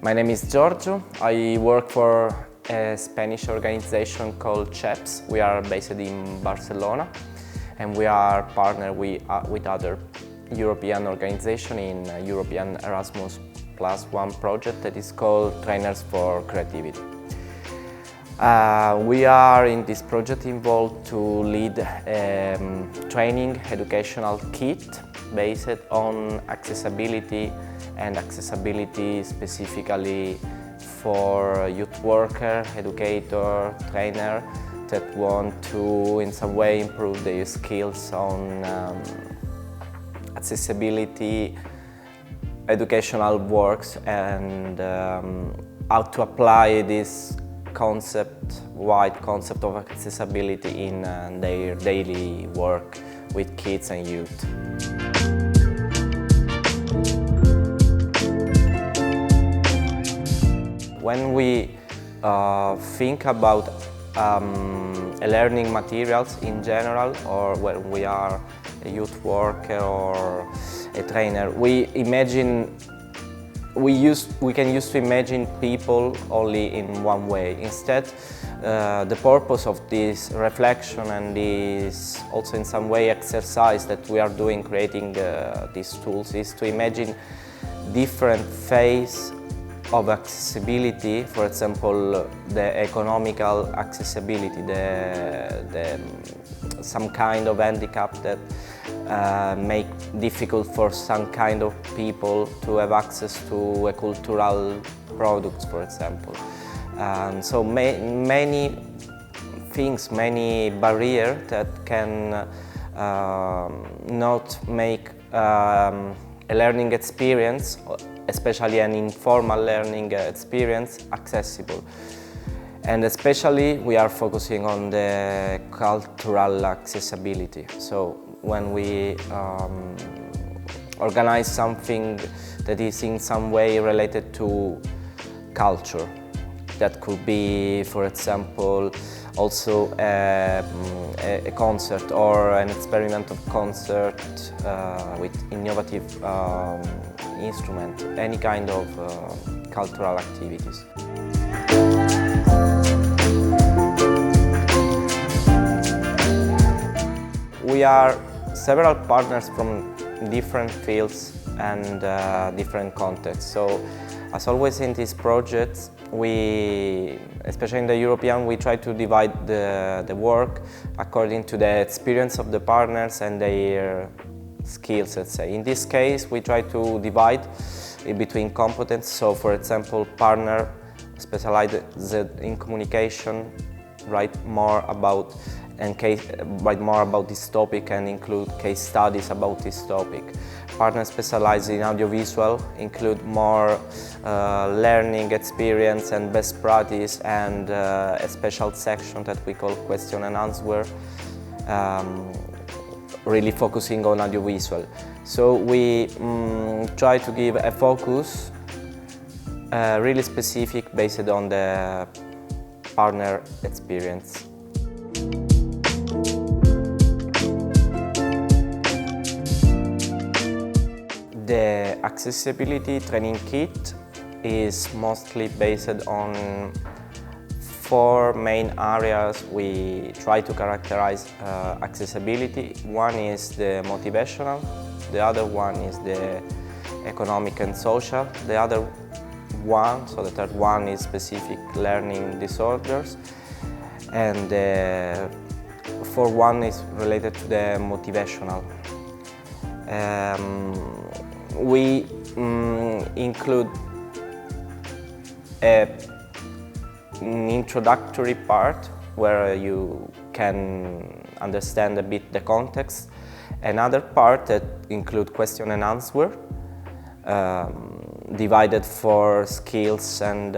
My name is Giorgio. I work for a Spanish organization called CHEPS. We are based in Barcelona and we are partnered with other European organizations in European Erasmus +1 project that is called Trainers for Creativity. We are in this project involved to lead a training educational kit based on accessibility and accessibility specifically for youth worker, educator, trainer that want to in some way improve their skills on accessibility educational works and how to apply this wide concept of accessibility in their daily work with kids and youth. When we think about learning materials in general, or when we are a youth worker or a trainer, we can use to imagine people only in one way. Instead, the purpose of this reflection and this also in some way exercise that we are doing creating these tools is to imagine different phases of accessibility, for example, the economical accessibility, some kind of handicap that make difficult for some kind of people to have access to a cultural products, for example. And so many things, many barriers that can not make a learning experience, especially an informal learning experience, accessible. And especially we are focusing on the cultural accessibility. So when we organize something that is in some way related to culture, that could be, for example, also a concert or an experimental concert with innovative instrument, any kind of cultural activities. We are several partners from different fields and different contexts. So, as always in these projects, especially in the European, we try to divide the work according to the experience of the partners and their skills, let's say. In this case, we try to divide in between competences. So, for example, partner specialized in communication write more about this topic and include case studies about this topic. Partners specialized in audiovisual include more learning experience and best practice and a special section that we call question and answer, really focusing on audiovisual. So we try to give a focus really specific based on the partner experience. The accessibility training kit is mostly based on 4 main areas we try to characterize accessibility. One is the motivational, the other one is the economic and social, the other one, so the third one is specific learning disorders, and the fourth one is related to the motivational. We include an introductory part where you can understand a bit the context, another part that includes question and answer, divided for skills and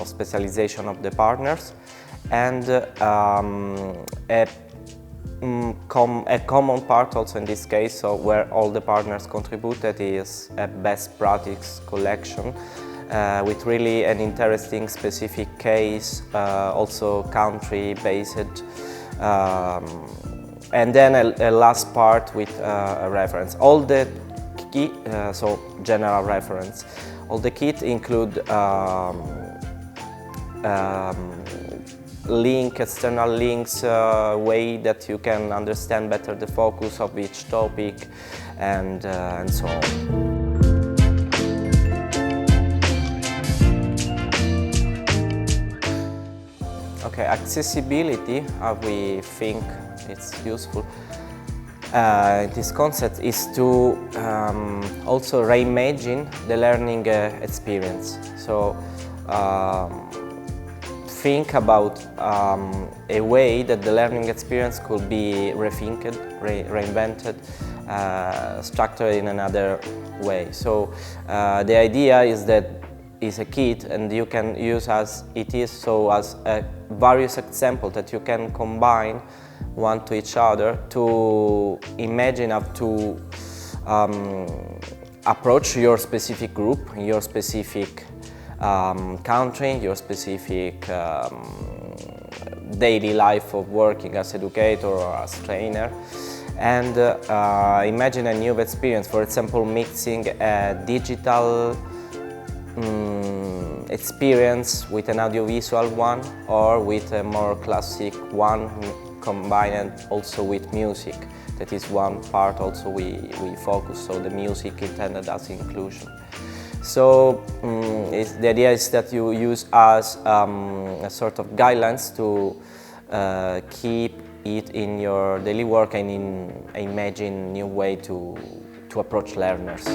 specialization of the partners, and a common part also in this case, so where all the partners contributed, is a best practice collection with really an interesting specific case, also country based, and then a last part with a reference. All the key, so general reference. All the kit include external links, way that you can understand better the focus of each topic, and so on. Okay, accessibility, how we think it's useful. This concept is to also reimagine the learning experience. So think about a way that the learning experience could be rethinked, reinvented, structured in another way. So the idea is that it's a kit, and you can use as it is, so as various examples that you can combine one to each other to imagine how to approach your specific group, your specific country, your specific daily life of working as educator or as trainer, and imagine a new experience, for example, mixing a digital experience with an audiovisual one, or with a more classic one combined also with music. That is one part also we focus, so the music intended as inclusion. So the idea is that you use as a sort of guidelines to keep it in your daily work and imagine new way to approach learners.